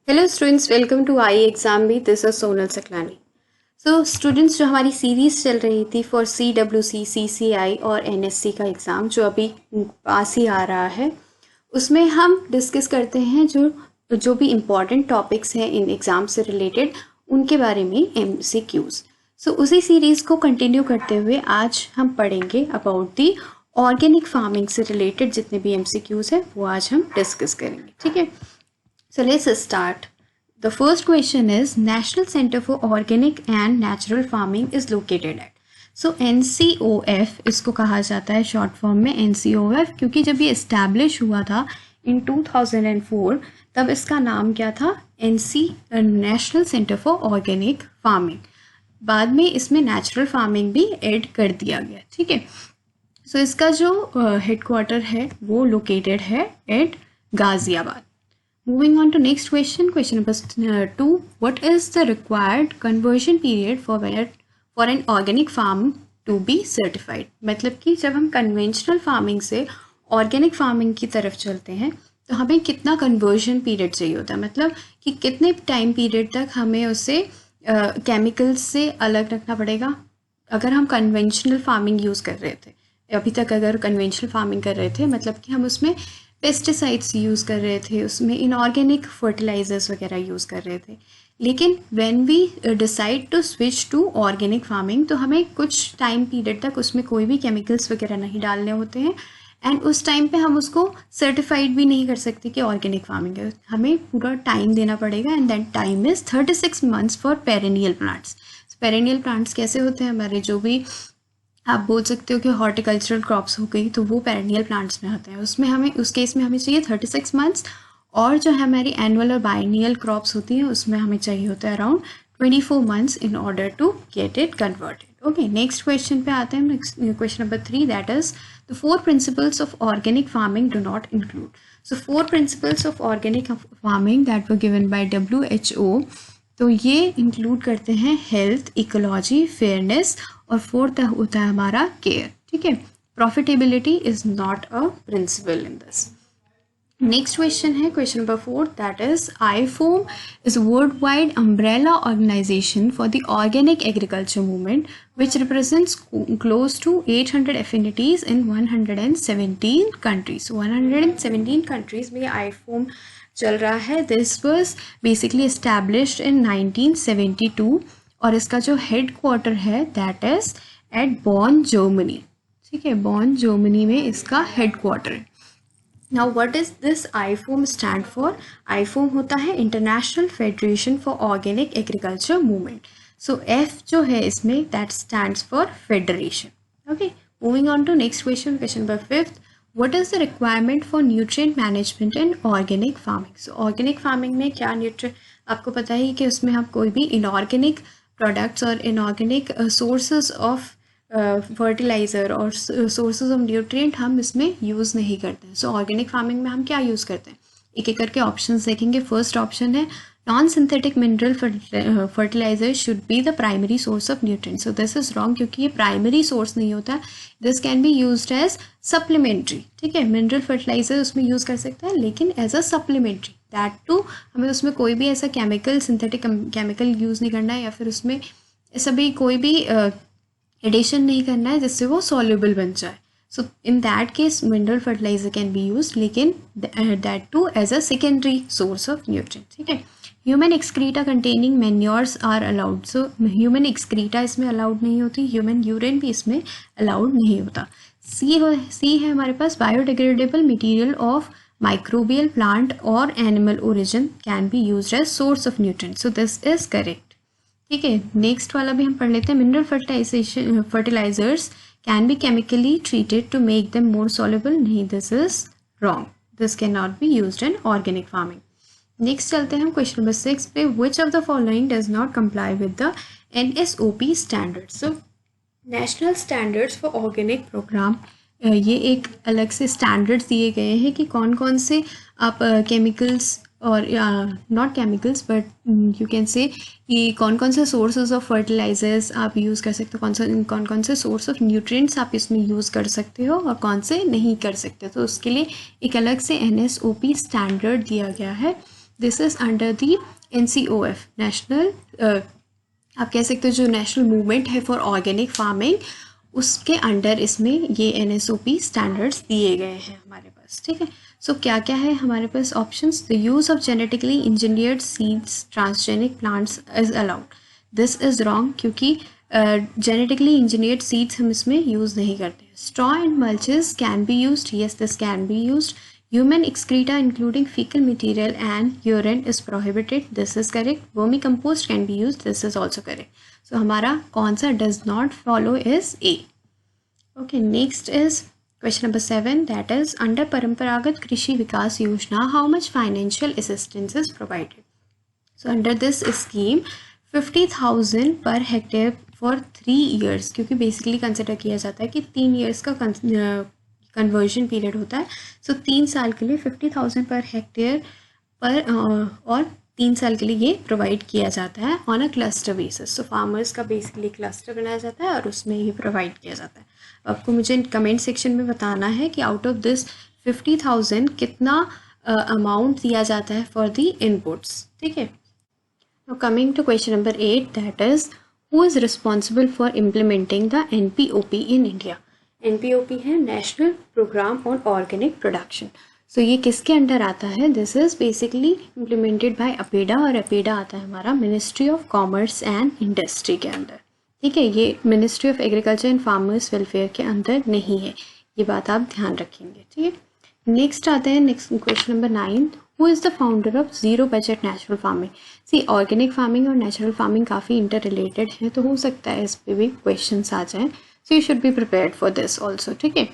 Hello students, welcome to I exam भी। This is Sonal Saklani. So students, जो हमारी series चल रही थी फॉर CWC, CCI और NSC का एग्ज़ाम जो अभी पास ही आ रहा है, उसमें हम डिस्कस करते हैं जो भी इम्पॉर्टेंट टॉपिक्स हैं इन एग्ज़ाम से रिलेटेड, उनके बारे में MCQs। सो उसी सीरीज़ को कंटिन्यू करते हुए आज हम पढ़ेंगे अबाउट दी ऑर्गेनिक फार्मिंग से रिलेटेड जितने भी MCQs हैं वो आज हम डिस्कस करेंगे। ठीक है, so let's start. The first question is National Center for Organic and Natural Farming is located at. So NCOF इसको कहा जाता है शॉर्ट फॉर्म में NCOF, क्योंकि जब ये इस्टेब्लिश हुआ था इन 2004 तब इसका नाम क्या था? National centre for organic farming. बाद में इसमें नेचुरल फार्मिंग भी ऐड कर दिया गया। ठीक है, सो इसका जो हेडक्वार्टर है वो लोकेटेड है at Ghaziabad. Moving on to next question, question number 2. What is the required conversion period for an organic farm to be certified? मतलब कि जब हम conventional farming से organic farming की तरफ चलते हैं तो हमें कितना conversion period चाहिए होता है, मतलब कि कितने time period तक हमें उसे chemicals से अलग रखना पड़ेगा। अगर हम conventional farming यूज़ कर रहे थे, अभी तक अगर conventional farming कर रहे थे, मतलब कि हम उसमें पेस्टिसाइड्स यूज़ कर रहे थे, उसमें इनऑर्गेनिक फर्टिलाइजर्स वगैरह यूज़ कर रहे थे, लेकिन when we decide to switch to organic farming तो हमें कुछ टाइम पीरियड तक उसमें कोई भी केमिकल्स वगैरह नहीं डालने होते हैं, एंड उस टाइम पे हम उसको सर्टिफाइड भी नहीं कर सकते कि ऑर्गेनिक फार्मिंग है। हमें पूरा टाइम देना पड़ेगा, and that time is 36 months for perennial plants. Perennial plants कैसे होते हैं? हमारे जो भी आप बोल सकते हो कि हॉर्टिकल्चरल क्रॉप्स हो गई तो वो पेरेनियल प्लांट्स में होते हैं, उसमें हमें उस केस में हमें चाहिए 36 मंथ्स, और जो है हमारी एनुअल और बाइनियल क्रॉप्स होती हैं उसमें हमें चाहिए होता है around 24 months in order to get it converted. Okay, next question पे आते हैं। Next question number 3, that is the 4 principles of organic farming do not include. So 4 principles of organic farming that were given by WHO, तो ये include करते हैं health, ecology, fairness, और fourth होता है हमारा केयर। ठीक है, profitability is not a principle in this. Next question है question number 4, that is IFOAM is world wide umbrella organisation for the organic agriculture movement which represents close to 800 affinities in 117 countries। 117 countries में IFOAM चल रहा है। This was basically established in 1972, और इसका जो headquarter है that is at Bonn, Germany. ठीक है, बॉन जर्मनी में इसका हेड क्वार्टर है। Now what is this IFOAM stand for? IFOAM होता है international federation for organic agriculture movement. So F जो है इसमें that stands for federation. Okay, moving on to next question, question number 5, what is the requirement for nutrient management in organic farming? So organic farming में क्या nutrient, आपको पता ही कि उसमें हम कोई भी inorganic products और inorganic sources of fertilizer और sources of nutrient हम इसमें यूज़ नहीं करते हैं। So organic farming में हम क्या यूज़ करते हैं, एक एक करके ऑप्शंस देखेंगे। फर्स्ट ऑप्शन है non synthetic mineral fertiliser should be the primary source of nutrient. So this is wrong, क्योंकि ये प्राइमरी सोर्स नहीं होता, this can be used as supplementary. ठीक है, मिनरल फर्टिलाइजर उसमें यूज़ कर सकते हैं, लेकिन as a supplementary, that too हमें उसमें कोई भी ऐसा केमिकल, सिंथेटिक केमिकल यूज़ नहीं करना है, या फिर उसमें ऐसा भी कोई भी एडिशन नहीं करना है जिससे वो सॉल्युबल बन जाए। So in that case mineral fertilizer can be used, लेकिन that too as a secondary source of nutrient। ठीक है, human excreta containing manures are allowed। So human excreta इसमें allowed नहीं होती, human urine भी इसमें allowed नहीं होता। C है हमारे पास biodegradable material of microbial plant or animal origin can be used as source of nutrient। So this is correct। ठीक है, नेक्स्ट वाला भी हम पढ़ लेते हैं। Mineral fertilisers can be chemically treated to make them more soluble। नहीं, this is wrong, this cannot be used in organic farming। Next चलते हैं हम क्वेश्चन नंबर 6 पे, which of the following does not comply with the NSOP standards। so national standards for organic programme, ये एक अलग से standards दिए गए हैं कि कौन कौन से आप केमिकल्स और not chemicals but you can say कि कौन कौन से सोर्सेज ऑफ फर्टिलाइजर्स आप यूज़ कर सकते हो, कौन कौन से सोर्स ऑफ न्यूट्रिएंट्स आप इसमें यूज़ कर सकते हो और कौन से नहीं कर सकते। तो उसके लिए एक अलग से NSOP स्टैंडर्ड दिया गया है this is under the NCOF national, आप कह सकते हो जो नेशनल मूवमेंट है फॉर ऑर्गेनिक फार्मिंग, उसके अंडर इसमें ये NSOP स्टैंडर्ड्स दिए गए हैं हमारे पास, ठीक है। सो क्या क्या है हमारे पास options? The use of genetically engineered seeds transgenic plants is allowed. This is wrong, क्योंकि जेनेटिकली इंजीनियर्ड सीड्स हम इसमें यूज़ नहीं करते। Straw and mulches can be used, yes this can be used. Human excreta including fecal material and urine is prohibited. This is correct. Vermicompost can be used. This is also correct. So हमारा कौन सा does not follow is A. Okay, next is question number 7, that is under Paramparagat Krishi Vikas Yojana, how much financial assistance is provided? So under this scheme 50,000 per hectare for 3 years, क्योंकि basically consider किया जाता है कि 3 years का conversion period होता है। सो 3 साल के लिए 50,000 पर हेक्टेयर पर और 3 साल के लिए ये प्रोवाइड किया जाता है on a cluster basis. So farmers का बेसिकली क्लस्टर बनाया जाता है और उसमें ये प्रोवाइड किया जाता है। आपको मुझे कमेंट सेक्शन में बताना है कि आउट ऑफ दिस 50,000 कितना अमाउंट दिया जाता है फॉर द इनपुट्स, ठीक है। Now coming to question number 8, that is who is responsible for implementing the NPOP in India? NPOP है national programme on organic production. So ये किसके अंडर आता है? This is basically implemented by APEDA, और अपेडा आता है हमारा ministry of commerce and industry के अंदर, ठीक है। ये ministry of agriculture and farmers welfare के अंदर नहीं है, ये बात आप ध्यान रखेंगे, ठीक है। नेक्स्ट आते हैं next question number 9, who is the founder of zero budget natural farming? See organic farming और नेचुरल फार्मिंग काफ़ी इंटर रिलेटेड है, तो हो सकता है इस पर भी क्वेश्चन आ जाएँ। So you should be prepared for this also, ठीक है।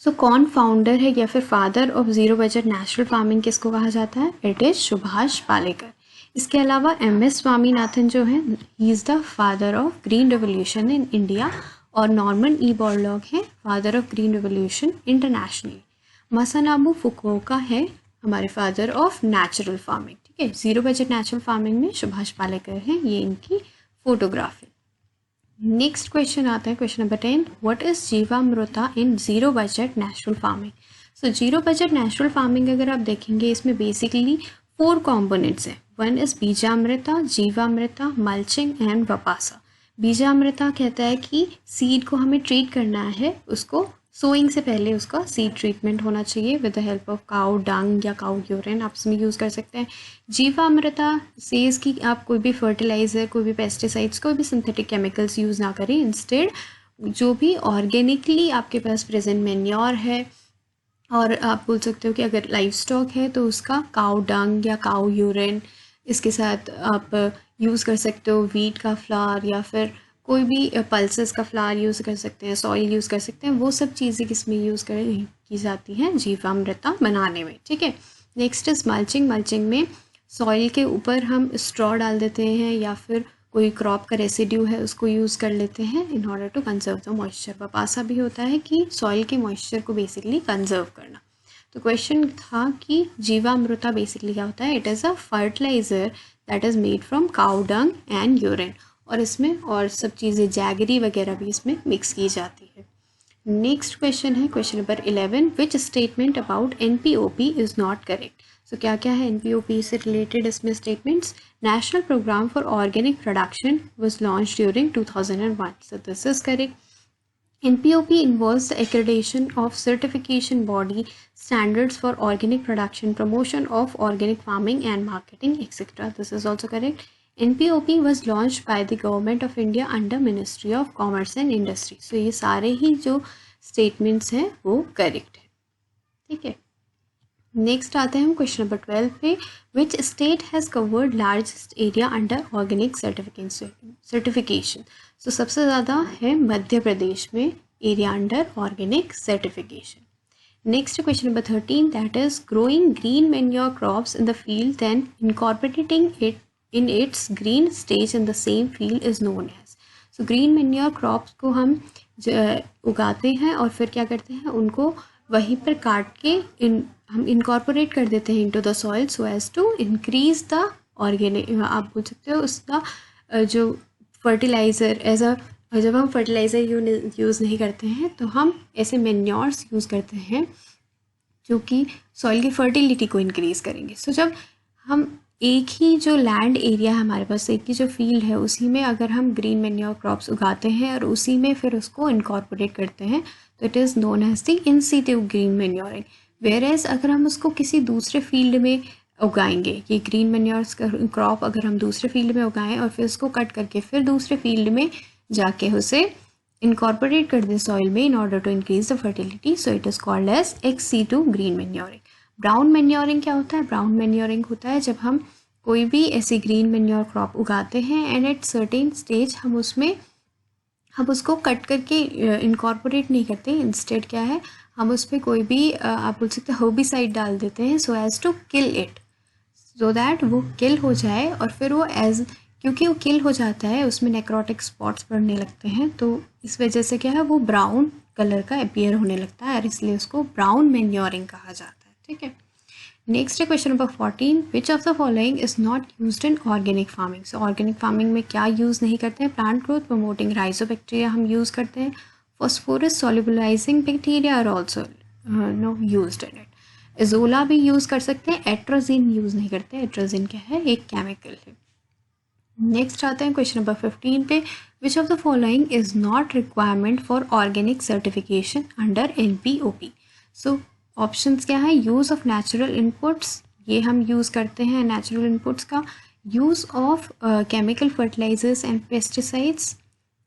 सो कौन फाउंडर है या फिर father of zero budget natural farming किसको कहा जाता है? It is Subhash Palekar. इसके अलावा MS स्वामीनाथन जो है, he is the father of green revolution in India, और नॉर्मन E बोरलॉग है father of green revolution internationally. Masanobu Fukuoka है हमारे फादर ऑफ नेचुरल फार्मिंग, ठीक है। जीरो बजट नेचुरल फार्मिंग में सुभाष पालेकर हैं, ये इनकी फोटोग्राफ है। नेक्स्ट क्वेश्चन आता है question number 10, what is Jeevamrutha in zero budget natural farming? So zero budget natural farming अगर आप देखेंगे इसमें बेसिकली 4 कॉम्पोनेंट्स हैं। One is Beejamrutha, Jeevamrutha, mulching and Whapasa. Beejamrutha कहता है कि सीड को हमें ट्रीट करना है, उसको सोइंग से पहले उसका सीड ट्रीटमेंट होना चाहिए with the help of cow dung या काउ यूरिन, आप इसमें यूज़ कर सकते हैं। जीवामृता सेज कि आप कोई भी फर्टिलाइज़र, कोई भी पेस्टिसाइड्स, कोई भी सिंथेटिक केमिकल्स यूज़ ना करें, इंस्टेड जो भी ऑर्गेनिकली आपके पास प्रेजेंट मैन्योर है, और आप बोल सकते हो कि अगर लाइव स्टॉक है तो उसका काउ डंग या काउ यूरिन, इसके साथ आप यूज़ कर सकते हो वीट का फ्लावर या फिर कोई भी पल्सेस का फ्लावर यूज़ कर सकते हैं, सॉइल यूज़ कर सकते हैं, वो सब चीज़ें किसमें यूज़ की जाती हैं? जीवामृता बनाने में, ठीक है। Next is mulching. मल्चिंग में सॉइल के ऊपर हम स्ट्रॉ डाल देते हैं या फिर कोई क्रॉप का रेसिड्यू है उसको यूज़ कर लेते हैं in order to conserve the moisture. Whapasa भी होता है कि सॉइल के मॉइस्चर को बेसिकली कंजर्व करना। तो क्वेश्चन था कि जीवामृता बेसिकली क्या होता है? It is a fertiliser that is made from cow dung and urine, और इसमें और सब चीज़ें जैगरी वगैरह भी इसमें मिक्स की जाती है। नेक्स्ट क्वेश्चन है question number 11, which statement about NPOP is not correct? So क्या क्या है NPOP से रिलेटेड इसमें statements? National programme for organic production was launched during 2001, so this is correct. NPOP involves the accreditation of certification body standards for organic production, promotion of organic farming and marketing, etc. This is also correct. NPOP was launched by the Government of India under Ministry of Commerce and Industry. So ये सारे ही जो statements हैं वो correct है, ठीक है। Next आते हैं हम क्वेश्चन नंबर 12 पे, which state has covered largest area under organic certification? So सबसे ज़्यादा है मध्य प्रदेश में area under organic certification. Next question number 13, that is growing green manure crops in the field then incorporating it in its green stage in the same field is known as. So green manure crops को हम उगाते हैं और फिर क्या करते हैं, उनको वहीं पर काट के हम इनकॉर्पोरेट कर देते हैं into the soil so as to increase the organic, आप बोल सकते हो उसका जो फर्टिलाइज़र एज अ, जब हम फर्टिलाइज़र यूज़ नहीं करते हैं तो हम ऐसे मैन्योर्स यूज़ करते हैं जो कि सॉइल की फर्टिलिटी को इंक्रीज़ करेंगे। सो जब हम एक ही जो लैंड एरिया है हमारे पास, एक ही जो फील्ड है, उसी में अगर हम ग्रीन मैन्योर क्रॉप्स उगाते हैं और उसी में फिर उसको इनकॉर्पोरेट करते हैं तो it is known as the in situ green manuring. Whereas अगर हम उसको किसी दूसरे फील्ड में उगाएंगे, ये ग्रीन मैन्योर्स क्रॉप अगर हम दूसरे फील्ड में उगाएं और फिर उसको कट करके फिर दूसरे फील्ड में जाके उसे incorporate कर दें सॉइल में in order to increase the fertility, so it is called as XC2 green manuring। Brown manuring क्या होता है? ब्राउन मैन्योरिंग होता है जब हम कोई भी ऐसी ग्रीन मैन्योर क्रॉप उगाते हैं एंड एट सर्टेन स्टेज हम उसको कट करके इनकॉर्पोरेट नहीं करते, इंस्टेड क्या है, हम उस पर कोई भी आप बोल सकते हैं हर्बिसाइड डाल देते हैं so as to kill it, so that वो किल हो जाए और फिर वो क्योंकि वो किल हो जाता है उसमें नेक्रोटिक स्पॉट्स पड़ने लगते हैं, तो इस वजह से क्या है वो ब्राउन कलर का अपीयर होने लगता है और इसलिए उसको ब्राउन मैन्योरिंग कहा जाता है। ठीक है, नेक्स्ट है question number 14, which of the following is not used in organic farming. So organic farming में क्या यूज़ नहीं करते हैं? प्लांट ग्रोथ प्रमोटिंग राइजोबैक्टीरिया हम यूज़ करते हैं, phosphorus solubilising bacteria are also no used in it. Azolla भी use कर सकते हैं, एट्रोजिन यूज़ नहीं करते। एट्रोजिन क्या है? एक केमिकल है। नेक्स्ट आते हैं क्वेश्चन नंबर 15 पे, विच of the following is not requirement for organic certification under NPOP। So options क्या है? यूज़ ऑफ नेचुरल इनपुट्स, ये हम यूज़ करते हैं नेचुरल इनपुट्स का। Use of chemical fertilisers and pesticides,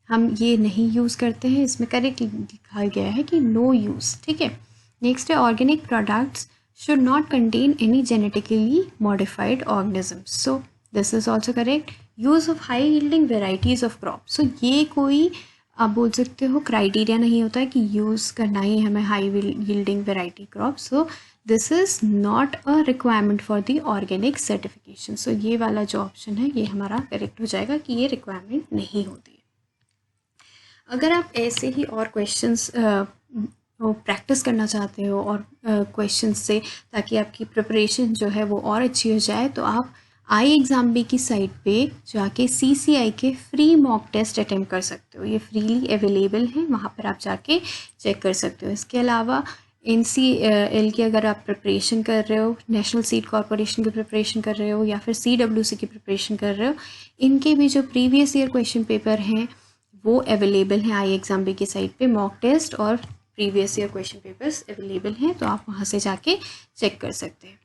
हम ये नहीं यूज़ करते हैं, इसमें करेक्ट लिखा गया है कि नो यूज़। ठीक है, नेक्स्ट है organic products should not contain any genetically modified organisms. So this is also correct. Use of high yielding varieties of crop, so ये कोई आप बोल सकते हो क्राइटेरिया नहीं होता है कि यूज़ करना ही हमें high yielding variety crop, so this is not a requirement for the organic certification. So ये वाला जो ऑप्शन है ये हमारा करेक्ट हो जाएगा कि ये रिक्वायरमेंट नहीं होती है। अगर आप ऐसे ही और क्वेश्चंस प्रैक्टिस करना चाहते हो और क्वेश्चंस से, ताकि आपकी प्रिपरेशन जो है वो और अच्छी हो जाए, तो आप iExamBee की साइट पे जाके CCI के फ्री मॉक टेस्ट अटेम्प्ट कर सकते हो। ये फ्रीली अवेलेबल हैं, वहाँ पर आप जाके चेक कर सकते हो। इसके अलावा NCL की अगर आप प्रिपरेशन कर रहे हो, नेशनल सीड कॉरपोरेशन की प्रिपरेशन कर रहे हो या फिर CWC की प्रिपरेशन कर रहे हो, इनके भी जो प्रीवियस ईयर क्वेश्चन पेपर हैं वो अवेलेबल हैं iExamBee की साइट पे। मॉक टेस्ट और previous year question papers available हैं, तो आप वहाँ से जाके चेक कर सकते हैं।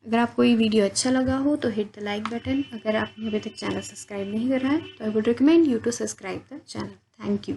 अगर आपको ये वीडियो अच्छा लगा हो तो हिट द लाइक बटन। अगर आपने अभी तक चैनल सब्सक्राइब नहीं करा है तो I would recommend you to subscribe the channel. Thank you.